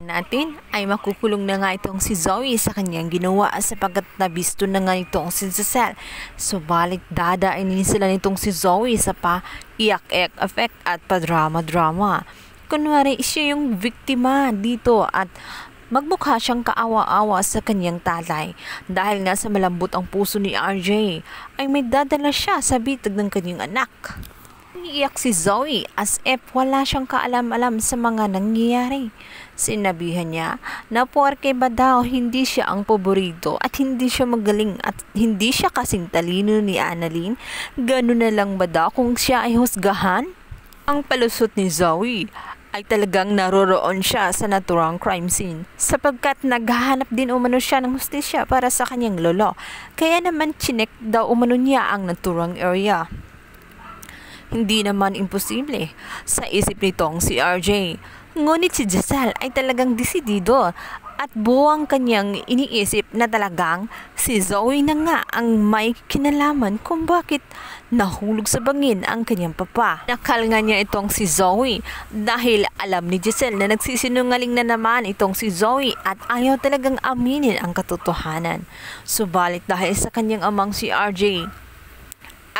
Natin ay makukulong na nga itong si Zoe sa kanyang ginawa sapagkat nabisto na nga itong si Giselle. Subalit dadainin sila nitong si Zoe sa pa-iyak-iyak effect at pa-drama-drama. Kunwari siya yung biktima dito at magmukha siyang kaawa-awa sa kanyang tatay dahil nga sa malambot ang puso ni RJ ay may dadala siya sa bitag ng kanyang anak. Iiyak si Zoe as if wala siyang kaalam-alam sa mga nangyayari. Sinabihan niya na porke ba daw hindi siya ang paborito at hindi siya magaling at hindi siya kasing talino ni Annalyn, gano'n na lang ba daw kung siya ay husgahan? Ang palusot ni Zoe ay talagang naroroon siya sa naturang crime scene sapagkat naghahanap din umano siya ng hustisya para sa kanyang lolo. Kaya naman chinek daw umano niya ang naturang area. Hindi naman imposible sa isip nitong si RJ. Ngunit si Giselle ay talagang desidido at buwang kanyang iniisip na talagang si Zoe na nga ang may kinalaman kung bakit nahulog sa bangin ang kanyang papa. Nakal nga niya itong si Zoe dahil alam ni Giselle na nagsisinungaling na naman itong si Zoe at ayaw talagang aminin ang katotohanan. Subalit dahil sa kanyang amang si RJ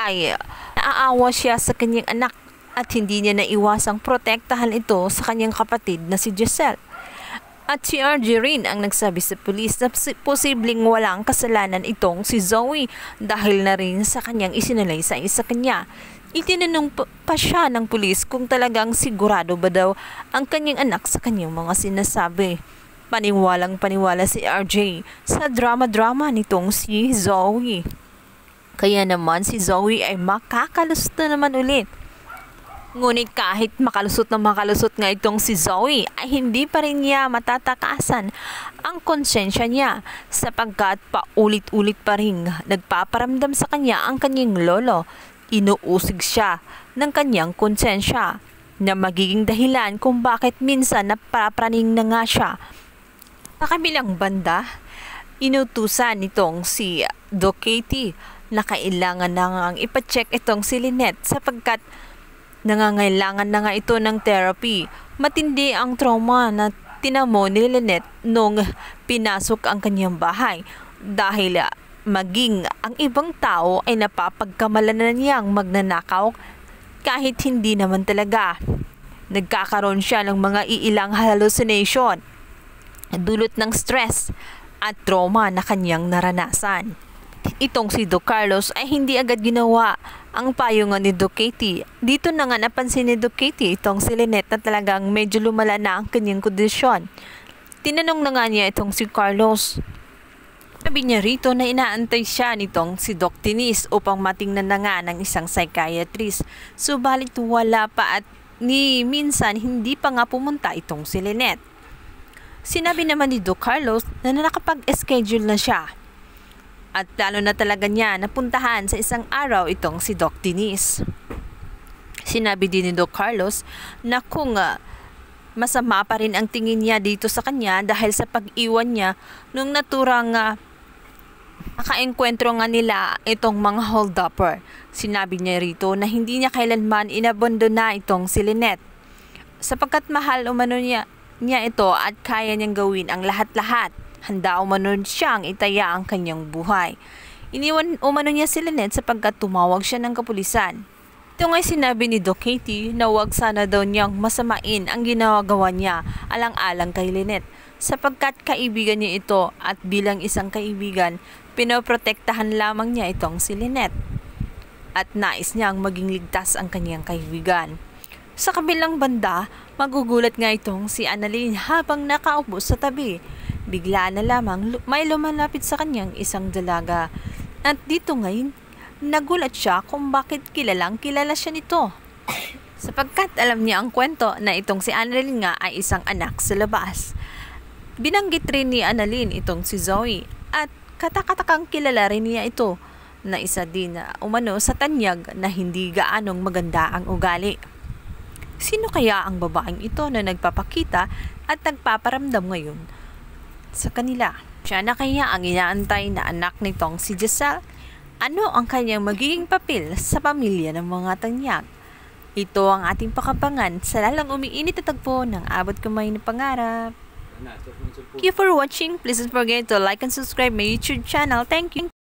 ay naaawa siya sa kanyang anak at hindi niya naiwasang protektahan ito sa kanyang kapatid na si Giselle. At si RJ rin ang nagsabi sa pulis na posibleng walang kasalanan itong si Zoe dahil na rin sa kanyang isinalaysay sa kanya. Itinanong pa siya ng pulis kung talagang sigurado ba daw ang kanyang anak sa kanyang mga sinasabi. Paniwalang paniwala si RJ sa drama-drama nitong si Zoe. Kaya naman si Zoe ay makakalusot na naman ulit. Ngunit kahit makalusot nga itong si Zoe ay hindi pa rin niya matatakasan ang konsensya niya sapagkat paulit-ulit pa rin nagpaparamdam sa kanya ang kanyang lolo. Inuusig siya ng kanyang konsensya na magiging dahilan kung bakit minsan napapraning na nga siya. Sa kabilang banda, inutusan nitong si Doc Katie na kailangan na nga ipacheck itong si Lynette sapagkat nangangailangan na nga ito ng therapy. Matindi ang trauma na tinamo ni Lynette nung pinasok ang kanyang bahay dahil maging ang ibang tao ay napapagkamalan na niyang magnanakaw kahit hindi naman talaga. Nagkakaroon siya ng mga iilang hallucination dulot ng stress at trauma na kanyang naranasan. Itong si Doc Carlos ay hindi agad ginawa ang payungan ni Doc Katie. Dito na nga napansin ni Doc Katie itong si Lynette na talagang medyo lumala na ang kanyang kondisyon. Tinanong na nga niya itong si Carlos. Sabi niya rito na inaantay siya nitong si Doc Denise upang matingnan na nga ng isang psychiatrist. Subalit wala pa at ni minsan hindi pa nga pumunta itong si Lynette. Sinabi naman ni Doc Carlos na nakapag-schedule na siya. At plano na talaga niya napuntahan sa isang araw itong si Doc Denise. Sinabi din ni Doc Carlos na kung masama pa rin ang tingin niya dito sa kanya dahil sa pag-iwan niya nung naturang nakaengkwentro nga nila itong mga hold-upper. Sinabi niya rito na hindi niya kailanman inabandona itong si Lynette sapagkat mahal umano niya ito at kaya niyang gawin ang lahat-lahat. Handa umano siyang itaya ang kanyang buhay. Iniwan umano niya si Lynette sapagkat tumawag siya ng kapulisan. Ito nga'y sinabi ni Doc Katie na huwag sana daw niyang masamain ang ginagawa niya alang-alang kay Lynette sapagkat kaibigan niya ito at bilang isang kaibigan, pinoprotektahan lamang niya itong si Lynette at nais niyang maging ligtas ang kanyang kaibigan. Sa kabilang banda, magugulat nga itong si Annalyn habang nakaupo sa tabi. Bigla na lamang may lumalapit sa kanyang isang dalaga. At dito ngayon, nagulat siya kung bakit kilala siya nito. Sapagkat alam niya ang kwento na itong si Annalyn nga ay isang anak sa labas. Binanggit rin ni Annalyn itong si Zoe at katakatakang kilala rin niya ito na isa din na umano sa tanyag na hindi gaanong maganda ang ugali. Sino kaya ang babaeng ito na nagpapakita at nagpaparamdam ngayon sa kanila? Siya na kaya ang inaantay na anak nitong si Giselle? Ano ang kanyang magiging papel sa pamilya ng mga tanyag? Ito ang ating pakabangan sa lalang umiinit na tagpo ng Abot Kamay na Pangarap. Thank you for watching. Please don't forget to like and subscribe my YouTube channel. Thank you.